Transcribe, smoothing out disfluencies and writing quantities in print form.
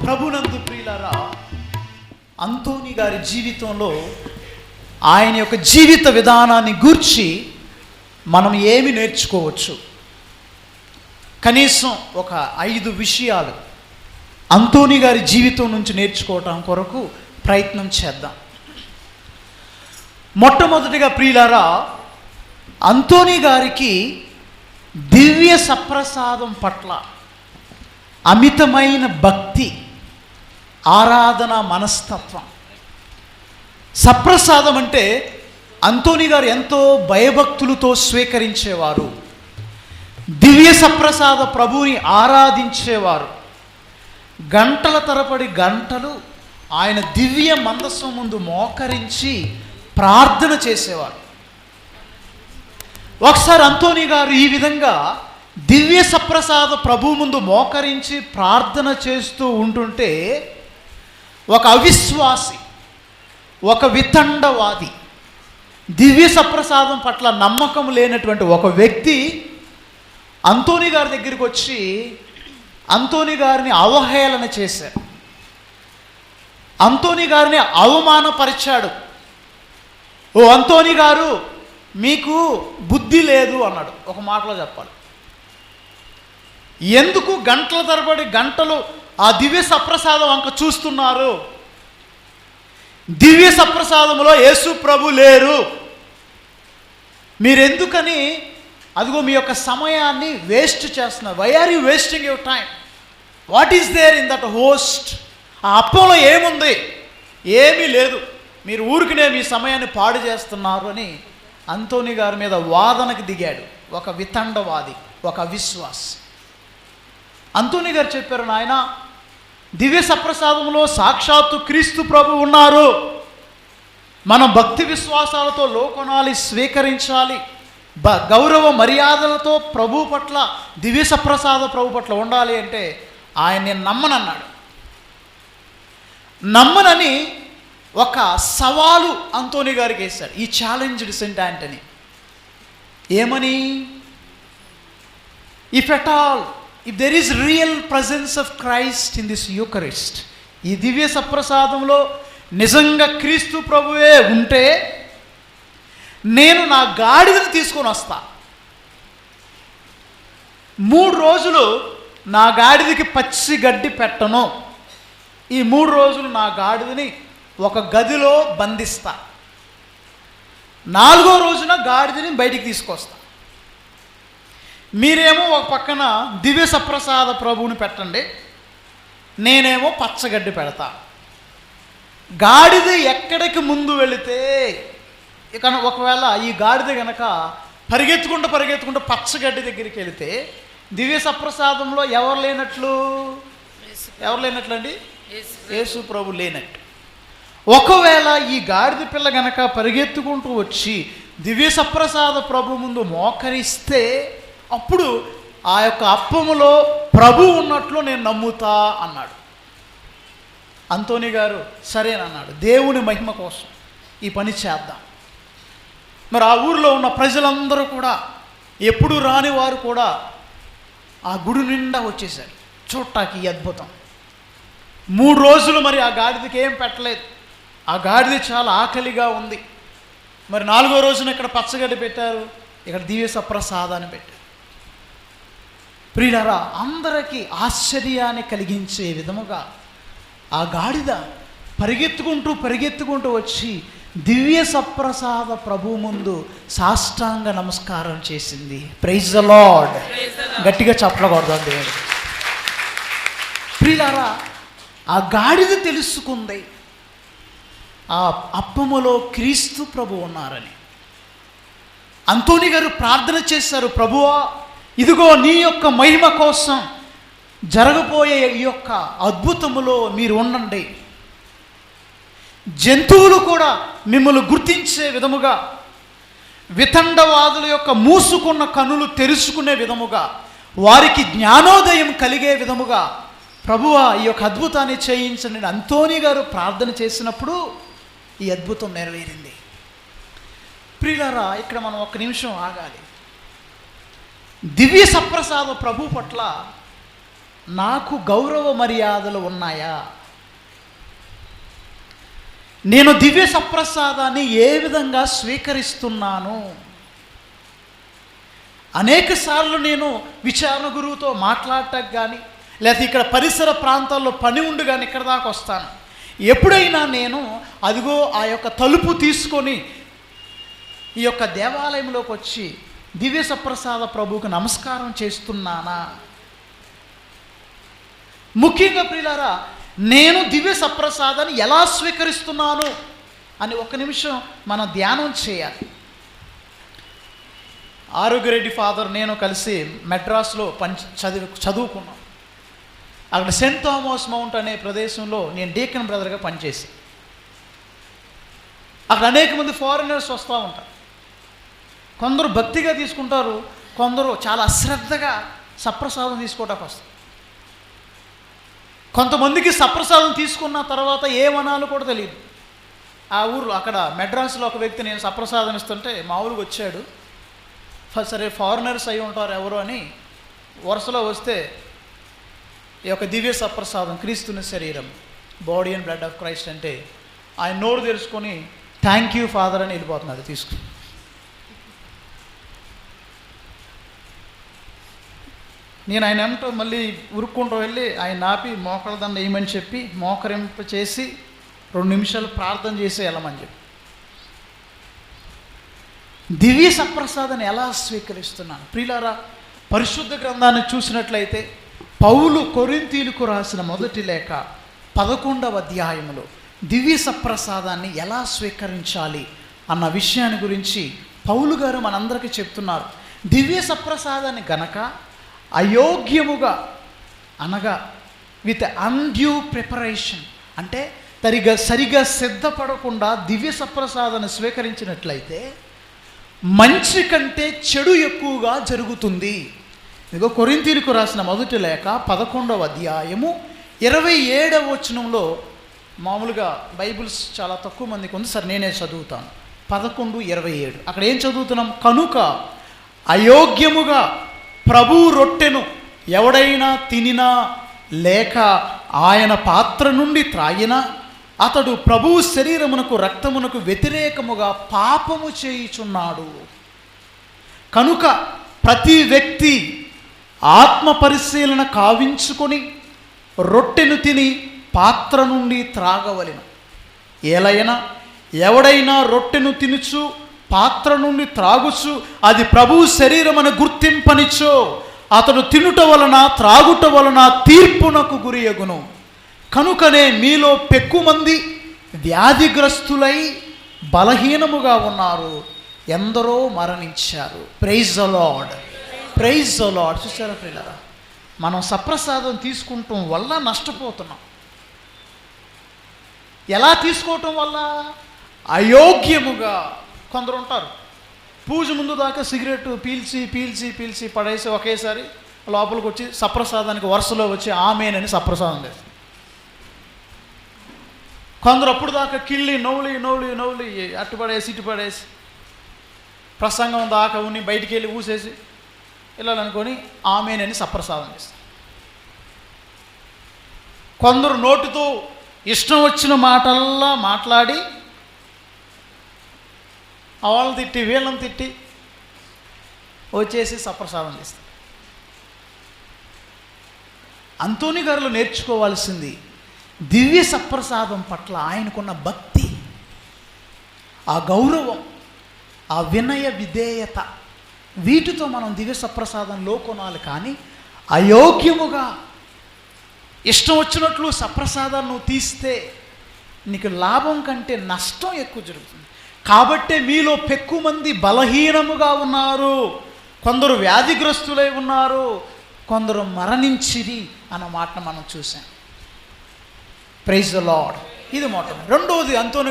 ప్రభునందు ప్రియులారా, అంతోని గారి జీవితంలో ఆయన యొక్క జీవిత విధానాన్ని గూర్చి మనం ఏమి నేర్చుకోవచ్చు? కనీసం ఒక 5 విషయాలు అంతోని గారి జీవితం నుంచి నేర్చుకోవటం కొరకు ప్రయత్నం చేద్దాం. మొట్టమొదటిగా ప్రియులారా, అంతోని గారికి దివ్య సప్రసాదం పట్ల అమితమైన భక్తి, ఆరాధన మనస్తత్వం. సప్రసాదం అంటే అంతోని గారు ఎంతో భయభక్తులతో స్వీకరించేవారు. దివ్య సప్రసాద ప్రభువుని ఆరాధించేవారు. గంటల తరబడి గంటలు ఆయన దివ్య మందసం ముందు మోకరించి ప్రార్థన చేసేవారు. ఒకసారి అంతోని గారు ఈ విధంగా దివ్య సప్రసాద ప్రభు ముందు మోకరించి ప్రార్థన చేస్తూ ఉంటుంటే ఒక అవిశ్వాసి, ఒక వితండవాది, దివ్య సప్రసాదం పట్ల నమ్మకం లేనటువంటి ఒక వ్యక్తి అంతోని గారి దగ్గరికి వచ్చి అంతోని గారిని అవహేళన చేశారు. అంతోని గారిని అవమానపరిచాడు. ఓ అంతోని గారు, మీకు బుద్ధి లేదు అన్నాడు. ఒక మాటలో చెప్పాలి, ఎందుకు గంటల తరబడి గంటలు ఆ దివ్య సప్రసాదం వంక చూస్తున్నారు? దివ్య సప్రసాదంలో యేసు ప్రభు లేరు. మీరెందుకని అదిగో మీ యొక్క సమయాన్ని వేస్ట్ చేస్తున్నారు? Why are you wasting your time? What is there in that host? ఆ అప్పంలో ఏముంది? ఏమీ లేదు. మీరు ఊరికినే మీ సమయాన్ని పాడు చేస్తున్నారు అని అంతోని గారి మీద వాదనకు దిగాడు ఒక వితండవాది, ఒక అవిశ్వాసి. అంతోని గారు చెప్పారు, నాయన, దివ్య సప్రసాదంలో సాక్షాత్తు క్రీస్తు ప్రభు ఉన్నారు. మనం భక్తి విశ్వాసాలతో లోకనాలి స్వీకరించాలి. గౌరవ మర్యాదలతో ప్రభు పట్ల, దివ్య సప్రసాద ప్రభు పట్ల ఉండాలి అంటే ఆయన నేను నమ్మనన్నాడు. నమ్మనని ఒక సవాలు అంతోని గారికి వేశాడు. ఈ ఛాలెంజ్డ్ సెయింట్ యాంటనీ ఏమని? If at all, if there is real presence of Christ in this Eucharist, ఈ దివ్య సప్రసాదంలో నిజంగా క్రీస్తు ప్రభువే ఉంటే నేను నా గాడిదని తీసుకొని వస్తా. 3 రోజులు నా గాడిదకి పచ్చి గడ్డి పెట్టను. ఈ 3 రోజులు నా గాడిదని ఒక గదిలో బంధిస్తా. 4వ రోజున గాడిదని బయటికి తీసుకొస్తా. మీరేమో ఒక పక్కన దివ్య సప్రసాద ప్రభువుని పెట్టండి, నేనేమో పచ్చగడ్డి పెడతా. గాడిద ఎక్కడికి ముందు వెళితే, ఇక ఒకవేళ ఈ గాడిద కనుక పరిగెత్తుకుంటూ పచ్చగడ్డి దగ్గరికి వెళితే దివ్య సప్రసాదంలో ఎవరు లేనట్లు అండి? యేసు ప్రభు లేనట్టు. ఒకవేళ ఈ గాడిద పిల్ల గనక పరిగెత్తుకుంటూ వచ్చి దివ్య సప్రసాద ప్రభు ముందు మోకరిస్తే అప్పుడు ఆ యొక్క అప్పములో ప్రభు ఉన్నట్లు నేను నమ్ముతా అన్నాడు. అంతోని గారు సరేనన్నాడు. దేవుని మహిమ కోసం ఈ పని చేద్దాం. మరి ఆ ఊరిలో ఉన్న ప్రజలందరూ కూడా, ఎప్పుడు రాని వారు కూడా ఆ గుడి నిండా వచ్చేసారు చూడటానికి ఈ అద్భుతం. 3 రోజులు మరి ఆ గాడిదకి ఏం పెట్టలేదు. ఆ గాడిద చాలా ఆకలిగా ఉంది. మరి 4వ రోజున ఇక్కడ పచ్చగడ్డి పెట్టారు, ఇక్కడ దివ్య సప్రసాదాన్ని పెట్టారు. ప్రియులారా, అందరికీ ఆశ్చర్యాన్ని కలిగించే విధముగా ఆ గాడిద పరిగెత్తుకుంటూ వచ్చి దివ్య సప్రసాద ప్రభు ముందు సాష్టాంగ నమస్కారం చేసింది. Praise the lord. గట్టిగా చప్పలకూడదు దేవుడు. ప్రియులారా, ఆ గాడిద తెలుసుకుంది ఆ అప్పములో క్రీస్తు ప్రభు ఉన్నారని. అంతోని గారు ప్రార్థన చేశారు, ప్రభువా, ఇదిగో నీ యొక్క మహిమ కోసం జరగబోయే ఈ యొక్క అద్భుతములో మీరు ఉండండి. జంతువులు కూడా మిమ్మల్ని గుర్తించే విధముగా, వితండవాదుల యొక్క మూసుకున్న కనులు తెరుచుకునే విధముగా, వారికి జ్ఞానోదయం కలిగే విధముగా ప్రభువా ఈ యొక్క అద్భుతాన్ని చేయించండి అంతోని గారు ప్రార్థన చేసినప్పుడు ఈ అద్భుతం నెరవేరింది. ప్రియులారా, ఇక్కడ మనం 1 నిమిషం ఆగాలి. దివ్య సప్రసాద ప్రభు పట్ల నాకు గౌరవ మర్యాదలు ఉన్నాయా? నేను దివ్య సప్రసాదాన్ని ఏ విధంగా స్వీకరిస్తున్నాను? అనేక సార్లు నేను విచారణ గురువుతో మాట్లాడటం కానీ, లేకపోతే ఇక్కడ పరిసర ప్రాంతాల్లో పని ఉండి కానీ ఇక్కడ దాకా వస్తాను. ఎప్పుడైనా నేను అదిగో ఆ యొక్క తలుపు తీసుకొని ఈ యొక్క దేవాలయంలోకి వచ్చి దివ్య సప్రసాద ప్రభువుకు నమస్కారం చేస్తున్నానా? ముఖ్యంగా ప్రియులారా, నేను దివ్య సప్రసాదాన్ని ఎలా స్వీకరిస్తున్నాను అని ఒక నిమిషం మనం ధ్యానం చేయాలి. ఆరోగ్యరెడ్డి ఫాదర్ నేను కలిసి మెడ్రాస్లో చదువుకున్నాం. అక్కడ సెయింట్ థామస్ మౌంట్ అనే ప్రదేశంలో నేను డీకన్ బ్రదర్గా పనిచేసి, అక్కడ అనేక మంది ఫారినర్స్ వస్తూ ఉంటారు. కొందరు భక్తిగా తీసుకుంటారు, కొందరు చాలా అశ్రద్ధగా సప్రసాదం తీసుకోవడానికి వస్తారు. కొంతమందికి సప్రసాదం తీసుకున్న తర్వాత ఏమనాలో కూడా తెలియదు. ఆ ఊర్లో అక్కడ మెడ్రాస్లో ఒక వ్యక్తి నేను సప్రసాదం ఇస్తుంటే మామూలుగా వచ్చాడు. సరే ఫారినర్స్ అయి ఉంటారు ఎవరు అని వరుసలో వస్తే ఈ యొక్క దివ్య సప్రసాదం క్రీస్తుని శరీరం, body and blood of Christ అంటే ఆయన నోరు తెరుచుకొని థ్యాంక్ యూ ఫాదర్ అని వెళ్ళిపోతున్నారు తీసుకుని. నేను ఆయన ఏమిటో మళ్ళీ ఉరుక్కుంటూ వెళ్ళి ఆయన ఆపి మోకళ్ళ దండ వేయమని చెప్పి మోకరింప చేసి 2 నిమిషాలు ప్రార్థన చేసి వెళ్ళమని చెప్పి. దివ్య సప్రసాదాన్ని ఎలా స్వీకరిస్తున్నాను? ప్రియులారా, పరిశుద్ధ గ్రంథాన్ని చూసినట్లయితే పౌలు కొరింథీయులకు రాసిన మొదటి లేఖ 11వ అధ్యాయములో దివ్య సప్రసాదాన్ని ఎలా స్వీకరించాలి అన్న విషయాన్ని గురించి పౌలు గారు మనందరికీ చెప్తున్నారు. దివ్య సప్రసాదాన్ని గనక అయోగ్యముగా అనగా విత్ అన్డ్యూ ప్రిపరేషన్ అంటే సరిగా సిద్ధపడకుండా దివ్య సప్రసాదాన్ని స్వీకరించినట్లయితే మంచి కంటే చెడు ఎక్కువగా జరుగుతుంది. ఇదిగో కొరింథీయులకు రాసిన మొదటి లేఖ 11వ అధ్యాయము 27వ వచనంలో, మామూలుగా బైబిల్స్ చాలా తక్కువ మందికి ఉంది, సరే నేనే చదువుతాను. 11:27 అక్కడ ఏం చదువుతున్నాం? కనుక అయోగ్యముగా ప్రభు రొట్టెను ఎవడైనా తినినా లేక ఆయన పాత్ర నుండి త్రాగినా అతడు ప్రభు శరీరమునకు రక్తమునకు వ్యతిరేకముగా పాపము చేయుచున్నాడు. కనుక ప్రతి వ్యక్తి ఆత్మ పరిశీలన కావించుకొని రొట్టెను తిని పాత్ర నుండి త్రాగవలెను. ఏలైనా ఎవడైనా రొట్టెను తినుచు పాత్ర నుండి త్రాగుచు అది ప్రభు శరీరమని గుర్తింపనిచ్చో అతడు తినుట వలన త్రాగుట వలన తీర్పునకు గురియగును. కనుకనే మీలో పెక్కుమంది వ్యాధిగ్రస్తులై బలహీనముగా ఉన్నారు, ఎందరో మరణించారు. Praise the lord, praise the lord. చూసారా ప్రియులారా, మనం సప్రసాదం తీసుకుంటాం వల్ల నష్టపోతున్నాం. ఎలా తీసుకోవటం వల్ల? అయోగ్యముగా. కొందరు ఉంటారు పూజ ముందు దాకా సిగరెట్ పీల్చి పీల్చి పీల్చి పడేసి ఒకేసారి లోపలికి వచ్చి సప్రసాదానికి వరుసలో వచ్చి ఆమెనని సప్రసాదం చేస్తారు. కొందరు అప్పుడు దాకా కిళ్ళి నవ్వులి నవ్వులి నవ్వులి అటు పడేసి ఇటు పడేసి ప్రసంగం దాకా ఉన్ని బయటికి వెళ్ళి ఊసేసి వెళ్ళాలనుకొని ఆమెనని సప్రసాదం చేస్తారు. కొందరు నోటితో ఇష్టం వచ్చిన మాటల్లా మాట్లాడి వాళ్ళని తిట్టి వీళ్ళని తిట్టి వచ్చేసి సప్రసాదం చేస్తారు. అంతోని గారిలో నేర్చుకోవాల్సింది దివ్య సప్రసాదం పట్ల ఆయనకున్న భక్తి, ఆ గౌరవం, ఆ వినయ విధేయత, వీటితో మనం దివ్య సప్రసాదంలో కొనాలి. కానీ అయోగ్యముగా ఇష్టం వచ్చినట్లు సప్రసాదాన్ని నువ్వు తీస్తే నీకు లాభం కంటే నష్టం ఎక్కువ జరుగుతుంది. కాబట్టే మీలో పెక్కు మంది బలహీనముగా ఉన్నారు, కొందరు వ్యాధిగ్రస్తులై ఉన్నారు, కొందరు మరణించిరి అన్న మాటను మనం చూసాం. Praise the lord. ఇది మొట్టమొదటి. రెండవది అంతోని